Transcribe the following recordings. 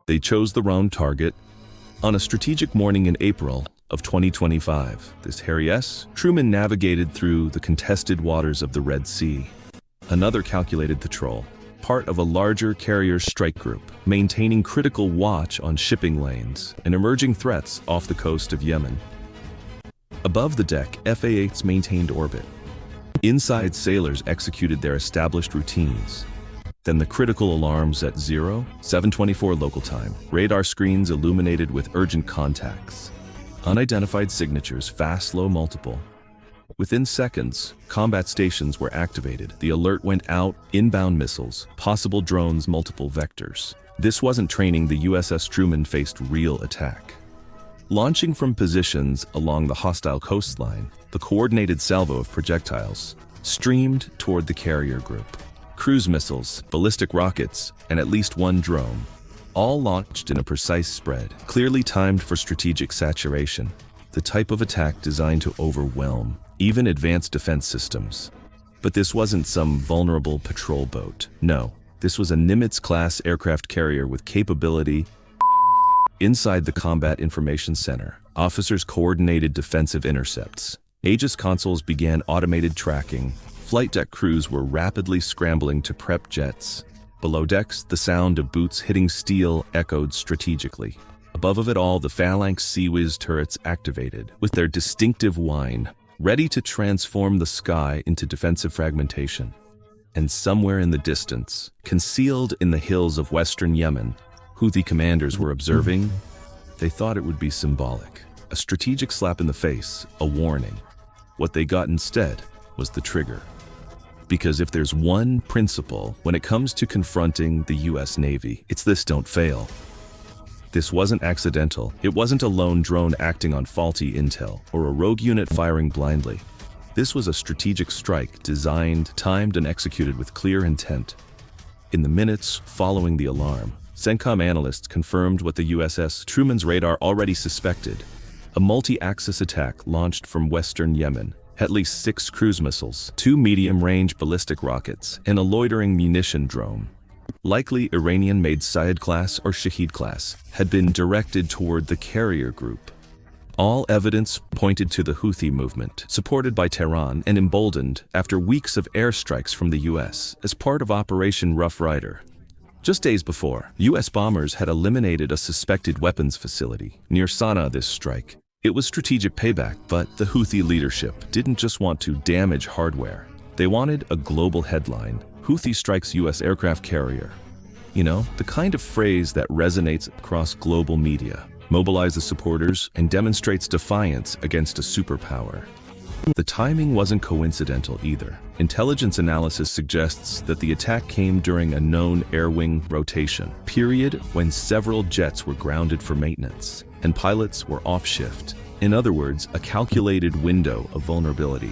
They chose the wrong target. On a strategic morning in April of 2025, this Harry S. Truman navigated through the contested waters of the Red Sea. Another calculated patrol, part of a larger carrier strike group, maintaining critical watch on shipping lanes and emerging threats off the coast of Yemen. Above the deck, F/A-8s maintained orbit. Inside, sailors executed their established routines. Then the critical alarms at 07:24 local time. Radar screens illuminated with urgent contacts. Unidentified signatures, fast, slow, multiple. Within seconds, combat stations were activated. The alert went out, inbound missiles, possible drones, multiple vectors. This wasn't training. The USS Truman faced real attack. Launching from positions along the hostile coastline, the coordinated salvo of projectiles streamed toward the carrier group. Cruise missiles, ballistic rockets, and at least one drone, all launched in a precise spread, clearly timed for strategic saturation, the type of attack designed to overwhelm even advanced defense systems. But this wasn't some vulnerable patrol boat. No, this was a Nimitz-class aircraft carrier with capability. Inside the Combat Information Center, officers coordinated defensive intercepts. Aegis consoles began automated tracking. Flight deck crews were rapidly scrambling to prep jets. Below decks, the sound of boots hitting steel echoed strategically. Above it all, the Phalanx Sea-Whiz turrets activated, with their distinctive whine, ready to transform the sky into defensive fragmentation. And somewhere in the distance, concealed in the hills of western Yemen, Houthi commanders were observing. They thought it would be symbolic, a strategic slap in the face, a warning. What they got instead was the trigger. Because if there's one principle when it comes to confronting the US Navy, it's this: don't fail. This wasn't accidental. It wasn't a lone drone acting on faulty intel or a rogue unit firing blindly. This was a strategic strike designed, timed, and executed with clear intent. In the minutes following the alarm, CENTCOM analysts confirmed what the USS Truman's radar already suspected: a multi-axis attack launched from western Yemen. At least 6 cruise missiles, 2 medium-range ballistic rockets, and a loitering munition drone, likely Iranian-made Syed-class or Shahid-class, had been directed toward the carrier group. All evidence pointed to the Houthi movement, supported by Tehran and emboldened after weeks of airstrikes from the US as part of Operation Rough Rider. Just days before, US bombers had eliminated a suspected weapons facility near Sana'a. This strike, it was strategic payback, but the Houthi leadership didn't just want to damage hardware. They wanted a global headline: Houthi strikes US aircraft carrier. You know, the kind of phrase that resonates across global media, mobilizes supporters, and demonstrates defiance against a superpower. The timing wasn't coincidental either. Intelligence analysis suggests that the attack came during a known air-wing rotation period when several jets were grounded for maintenance and pilots were off shift. In other words, a calculated window of vulnerability.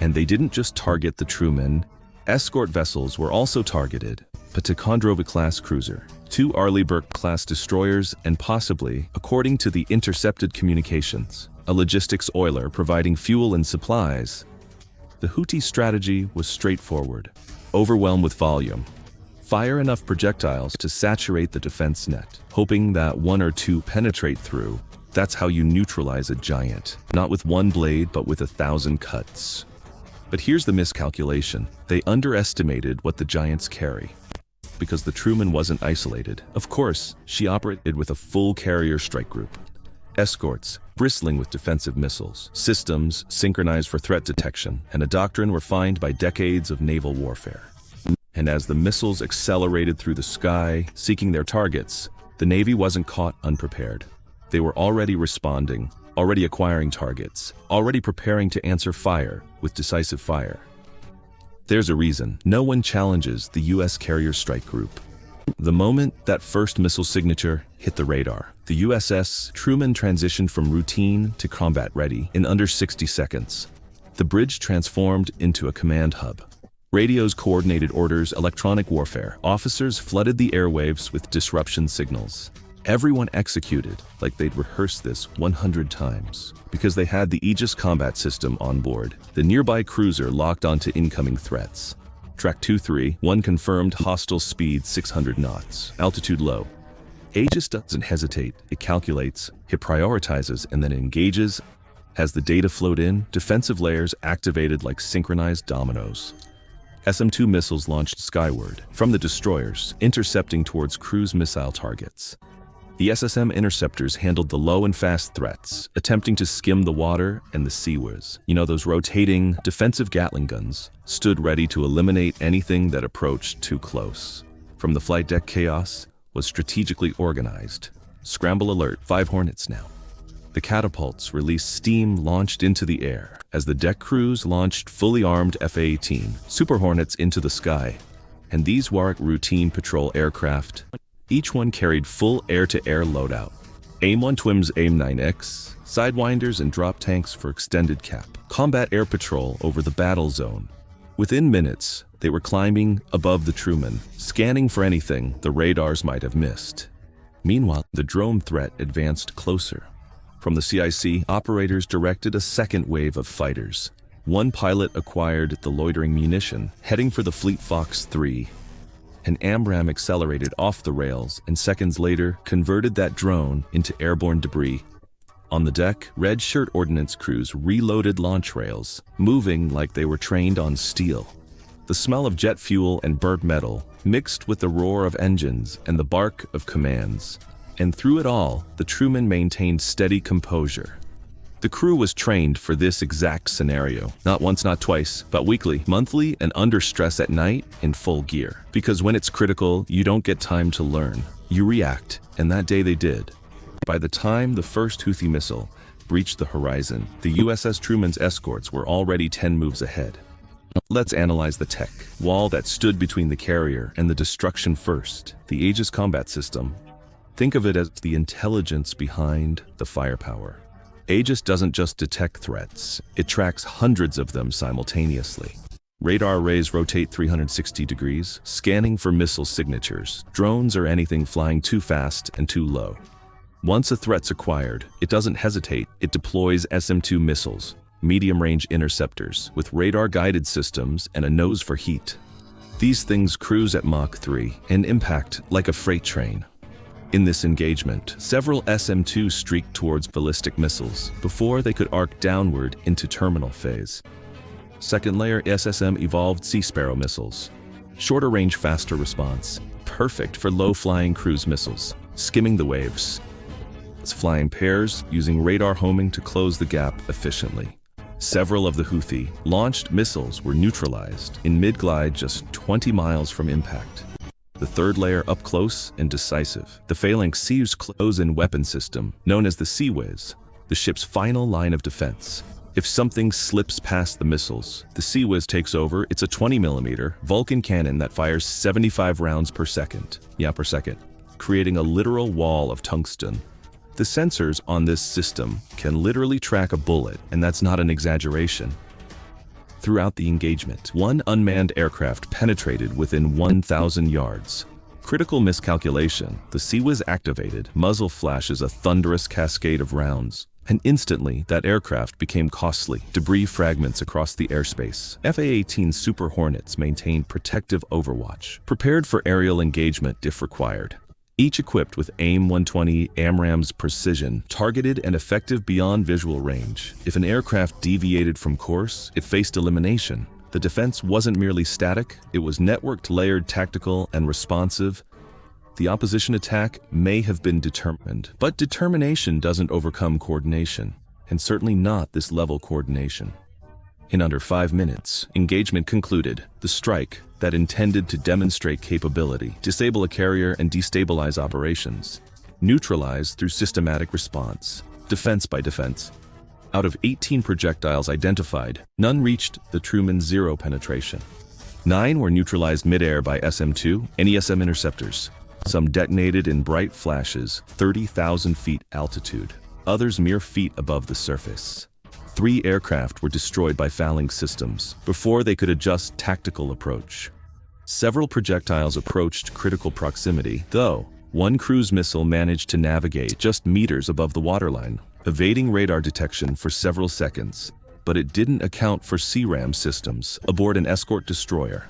And they didn't just target the Truman. Escort vessels were also targeted: a Tikhondrovo-class cruiser, 2 Arleigh-Burke-class destroyers, and possibly, according to the intercepted communications, a logistics oiler providing fuel and supplies. The Houthi strategy was straightforward: overwhelm with volume. Fire enough projectiles to saturate the defense net, hoping that 1 or 2 penetrate through. That's how you neutralize a giant, not with 1 blade, but with 1,000 cuts. But here's the miscalculation: they underestimated what the giants carry. Because the Truman wasn't isolated. Of course, she operated with a full carrier strike group. Escorts, bristling with defensive missiles, systems synchronized for threat detection, and a doctrine refined by decades of naval warfare. And as the missiles accelerated through the sky, seeking their targets, the Navy wasn't caught unprepared. They were already responding, already acquiring targets, already preparing to answer fire with decisive fire. There's a reason no one challenges the US carrier strike group. The moment that first missile signature hit the radar, the USS Truman transitioned from routine to combat ready in under 60 seconds. The bridge transformed into a command hub. Radios coordinated orders, electronic warfare. Officers flooded the airwaves with disruption signals. Everyone executed like they'd rehearsed this 100 times, because they had the Aegis combat system on board. The nearby cruiser locked onto incoming threats. Track 2-3, 1 confirmed, hostile speed 600 knots, altitude low. Aegis doesn't hesitate, it calculates, it prioritizes, and then engages. As the data flowed in, defensive layers activated like synchronized dominoes. SM-2 missiles launched skyward from the destroyers, intercepting towards cruise missile targets. The SSM interceptors handled the low and fast threats, attempting to skim the water and the seaways. Those rotating, defensive Gatling guns stood ready to eliminate anything that approached too close. From the flight deck, chaos was strategically organized. Scramble alert, 5 Hornets now. The catapults released steam launched into the air as the deck crews launched fully armed F-18 Super Hornets into the sky. And these Warwick routine patrol aircraft, each one carried full air-to-air loadout. AIM-1 TWIMs AIM-9X, sidewinders and drop tanks for extended cap. Combat air patrol over the battle zone. Within minutes, they were climbing above the Truman, scanning for anything the radars might have missed. Meanwhile, the drone threat advanced closer. From the CIC, operators directed a second wave of fighters. One pilot acquired the loitering munition, heading for the Fleet Fox 3. An AMRAAM accelerated off the rails and seconds later converted that drone into airborne debris. On the deck, red shirt ordnance crews reloaded launch rails, moving like they were trained on steel. The smell of jet fuel and burnt metal mixed with the roar of engines and the bark of commands. And through it all, the Truman maintained steady composure. The crew was trained for this exact scenario, not once, not twice, but weekly, monthly, and under stress at night in full gear. Because when it's critical, you don't get time to learn. You react, and that day they did. By the time the first Houthi missile breached the horizon, the USS Truman's escorts were already 10 moves ahead. Let's analyze the tech wall that stood between the carrier and the destruction first, the Aegis combat system. Think of it as the intelligence behind the firepower. Aegis doesn't just detect threats, it tracks hundreds of them simultaneously. Radar arrays rotate 360 degrees, scanning for missile signatures, drones or anything flying too fast and too low. Once a threat's acquired, it doesn't hesitate, it deploys SM-2 missiles, medium-range interceptors, with radar-guided systems and a nose for heat. These things cruise at Mach 3 and impact like a freight train. In this engagement, several SM-2 streaked towards ballistic missiles before they could arc downward into terminal phase. Second layer SSM evolved Sea Sparrow missiles. Shorter range, faster response, perfect for low-flying cruise missiles, skimming the waves. It's flying pairs, using radar homing to close the gap efficiently. Several of the Houthi launched missiles were neutralized in mid-glide just 20 miles from impact. The third layer up close and decisive. The Phalanx Sea's close-in weapon system, known as the Seaways, the ship's final line of defense. If something slips past the missiles, the Seaways takes over. It's a 20mm Vulcan cannon that fires 75 rounds per second. Creating a literal wall of tungsten. The sensors on this system can literally track a bullet, and that's not an exaggeration. Throughout the engagement, one unmanned aircraft penetrated within 1,000 yards. Critical miscalculation, the Seaways activated, muzzle flashes a thunderous cascade of rounds, and instantly that aircraft became costly, debris fragments across the airspace. F-18 Super Hornets maintained protective overwatch, prepared for aerial engagement if required. Each equipped with AIM-120 AMRAAM's precision, targeted and effective beyond visual range. If an aircraft deviated from course, it faced elimination. The defense wasn't merely static, it was networked, layered, tactical, and responsive. The opposition attack may have been determined, but determination doesn't overcome coordination, and certainly not this level coordination. In under 5 minutes, engagement concluded. The strike that intended to demonstrate capability, disable a carrier and destabilize operations, neutralized through systematic response, defense by defense. Out of 18 projectiles identified, none reached the Truman's zero penetration. 9 were neutralized midair by SM-2 and ESM interceptors. Some detonated in bright flashes, 30,000 feet altitude, others mere feet above the surface. 3 aircraft were destroyed by Phalanx systems before they could adjust tactical approach. Several projectiles approached critical proximity, though one cruise missile managed to navigate just meters above the waterline, evading radar detection for several seconds, but it didn't account for CRAM systems aboard an escort destroyer.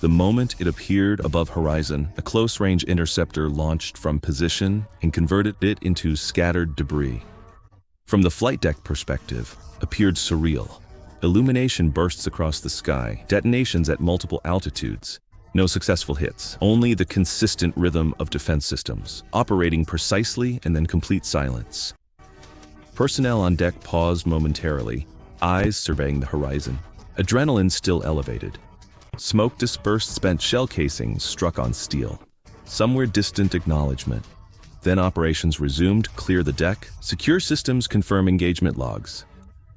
The moment it appeared above horizon, a close-range interceptor launched from position and converted it into scattered debris. From the flight deck perspective, appeared surreal. Illumination bursts across the sky, detonations at multiple altitudes. No successful hits, only the consistent rhythm of defense systems, operating precisely and then complete silence. Personnel on deck paused momentarily, eyes surveying the horizon. Adrenaline still elevated. Smoke dispersed spent shell casings struck on steel. Somewhere distant acknowledgement. Then operations resumed, clear the deck, secure systems confirm engagement logs.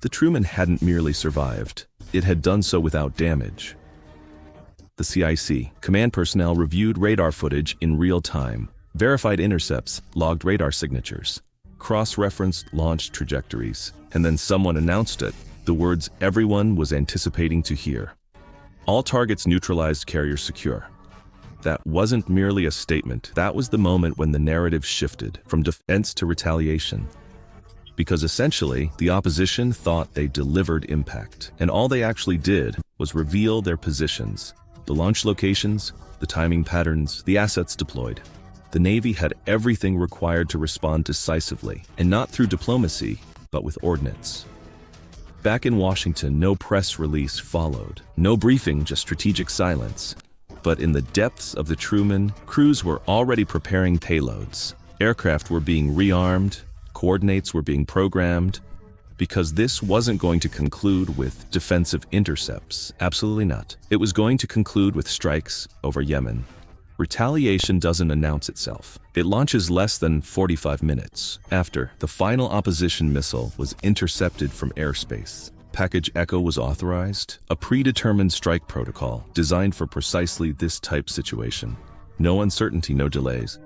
The Truman hadn't merely survived, it had done so without damage. The CIC, command personnel reviewed radar footage in real time, verified intercepts, logged radar signatures, cross-referenced launch trajectories, and then someone announced it, the words everyone was anticipating to hear. All targets neutralized, carrier secure. That wasn't merely a statement, that was the moment when the narrative shifted from defense to retaliation. Because essentially, the opposition thought they delivered impact, and all they actually did was reveal their positions, the launch locations, the timing patterns, the assets deployed. The Navy had everything required to respond decisively, and not through diplomacy, but with ordnance. Back in Washington, no press release followed. No briefing, just strategic silence. But in the depths of the Truman, crews were already preparing payloads. Aircraft were being rearmed, coordinates were being programmed, because this wasn't going to conclude with defensive intercepts. Absolutely not. It was going to conclude with strikes over Yemen. Retaliation doesn't announce itself. It launches less than 45 minutes after the final opposition missile was intercepted from airspace. Package Echo was authorized, a predetermined strike protocol designed for precisely this type situation. No uncertainty, no delays.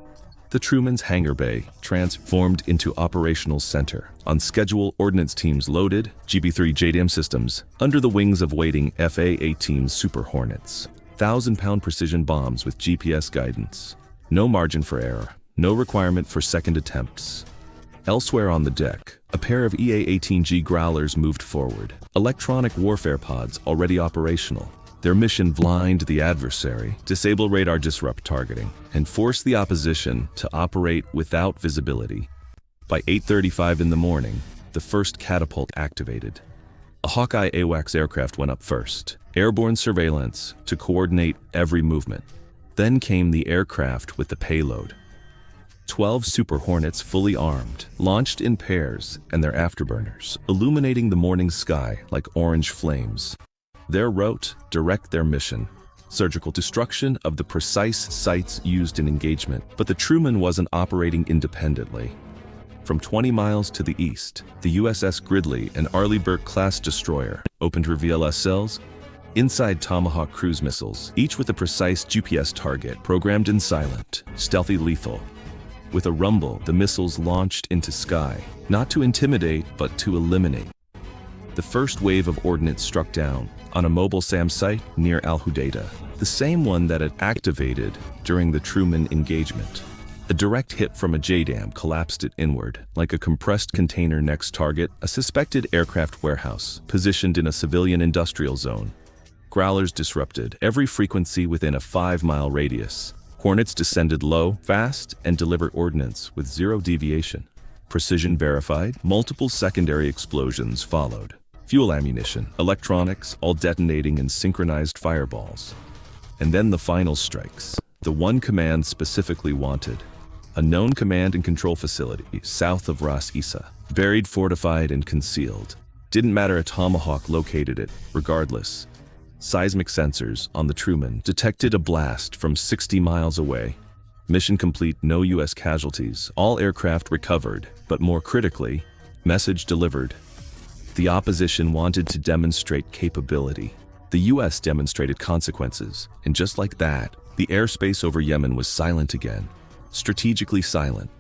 The Truman's hangar bay transformed into operational center. On schedule, ordnance teams loaded, GB-3 JDAM systems, under the wings of waiting FA-18 Super Hornets. 1,000-pound precision bombs with GPS guidance. No margin for error, no requirement for second attempts. Elsewhere on the deck, a pair of EA-18G Growlers moved forward. Electronic warfare pods already operational. Their mission: blind the adversary, disable radar disrupt targeting, and force the opposition to operate without visibility. By 8:35 in the morning, the first catapult activated. A Hawkeye AWACS aircraft went up first, airborne surveillance to coordinate every movement. Then came the aircraft with the payload. 12 Super Hornets fully armed, launched in pairs, and their afterburners, illuminating the morning sky like orange flames. Their route: direct their mission. Surgical destruction of the precise sites used in engagement. But the Truman wasn't operating independently. From 20 miles to the east, the USS Gridley, an Arleigh Burke-class destroyer, opened her VLS cells inside Tomahawk cruise missiles, each with a precise GPS target, programmed in silent, stealthy lethal. With a rumble, the missiles launched into sky, not to intimidate, but to eliminate. The first wave of ordnance struck down on a mobile SAM site near Al Hudaydah, the same one that had activated during the Truman engagement. A direct hit from a JDAM collapsed it inward, like a compressed container. Next target, a suspected aircraft warehouse, positioned in a civilian industrial zone. Growlers disrupted every frequency within a 5-mile radius. Hornets descended low, fast, and delivered ordnance with zero deviation. Precision verified, multiple secondary explosions followed. Fuel, ammunition, electronics, all detonating in synchronized fireballs. And then the final strikes. The one command specifically wanted. A known command and control facility south of Ras Isa, buried, fortified, and concealed. Didn't matter, a Tomahawk located it, regardless. Seismic sensors on the Truman detected a blast from 60 miles away. Mission complete, no U.S. casualties, all aircraft recovered, but more critically, message delivered. The opposition wanted to demonstrate capability. The U.S. demonstrated consequences, and just like that, the airspace over Yemen was silent again. Strategically silent.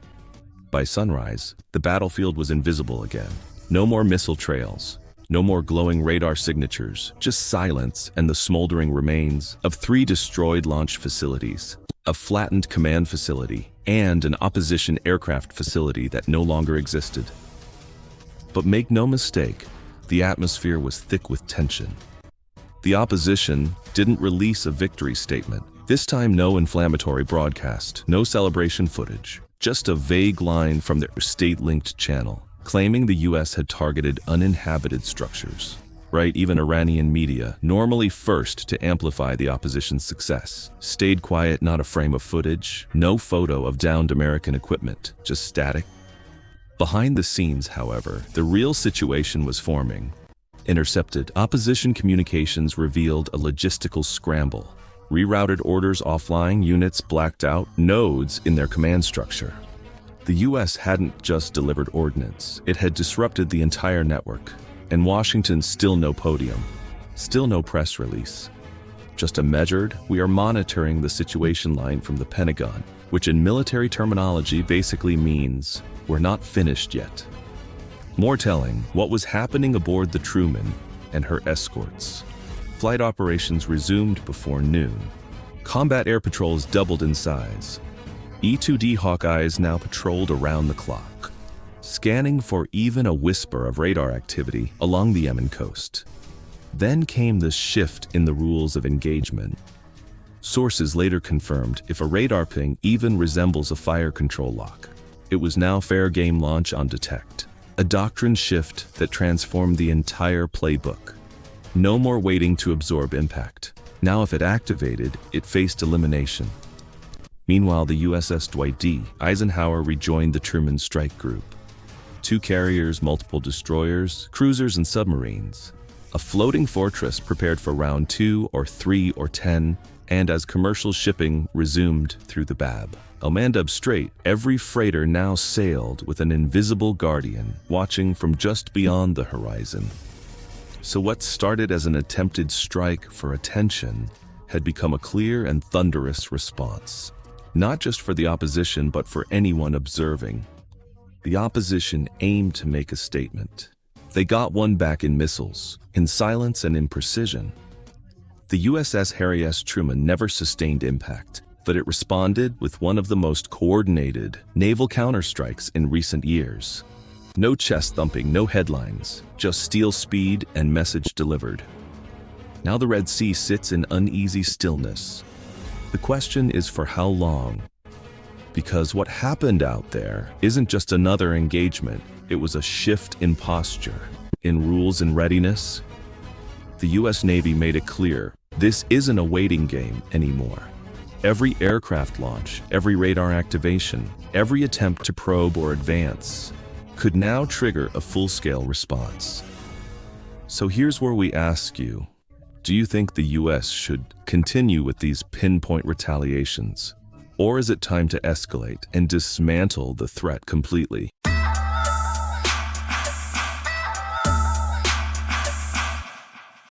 By sunrise, the battlefield was invisible again. No more missile trails, no more glowing radar signatures, just silence and the smoldering remains of 3 destroyed launch facilities, a flattened command facility, and an opposition aircraft facility that no longer existed. But make no mistake, the atmosphere was thick with tension. The opposition didn't release a victory statement. This time, no inflammatory broadcast, no celebration footage, just a vague line from their state-linked channel, claiming the US had targeted uninhabited structures. Right, even Iranian media, normally first to amplify the opposition's success, stayed quiet. Not a frame of footage, no photo of downed American equipment, just static. Behind the scenes, however, the real situation was forming. Intercepted opposition communications revealed a logistical scramble. Rerouted orders offline, units blacked out, nodes in their command structure. The US hadn't just delivered ordnance, it had disrupted the entire network. And Washington, still no podium, still no press release. Just a measured, "we are monitoring the situation" line from the Pentagon, which in military terminology basically means, "we're not finished yet." More telling, what was happening aboard the Truman and her escorts. Flight operations resumed before noon. Combat air patrols doubled in size. E-2D Hawkeyes now patrolled around the clock, scanning for even a whisper of radar activity along the Yemen coast. Then came the shift in the rules of engagement. Sources later confirmed if a radar ping even resembles a fire control lock, it was now fair game, launch on detect. A doctrine shift that transformed the entire playbook. No more waiting to absorb impact. Now if it activated, it faced elimination. Meanwhile, the USS Dwight D. Eisenhower rejoined the Truman Strike Group. 2 carriers, multiple destroyers, cruisers, and submarines. A floating fortress prepared for round 2 or 3 or 10, and as commercial shipping resumed through the Bab El Mandeb Strait, every freighter now sailed with an invisible guardian watching from just beyond the horizon. So what started as an attempted strike for attention had become a clear and thunderous response, not just for the opposition but for anyone observing. The opposition aimed to make a statement. They got one back in missiles, in silence and in precision. The USS Harry S. Truman never sustained impact, but it responded with one of the most coordinated naval counterstrikes in recent years. No chest thumping, no headlines, just steel speed and message delivered. Now the Red Sea sits in uneasy stillness. The question is, for how long? Because what happened out there isn't just another engagement, it was a shift in posture, in rules and readiness. The US Navy made it clear, this isn't a waiting game anymore. Every aircraft launch, every radar activation, every attempt to probe or advance could now trigger a full-scale response. So here's where we ask you, do you think the US should continue with these pinpoint retaliations? Or is it time to escalate and dismantle the threat completely?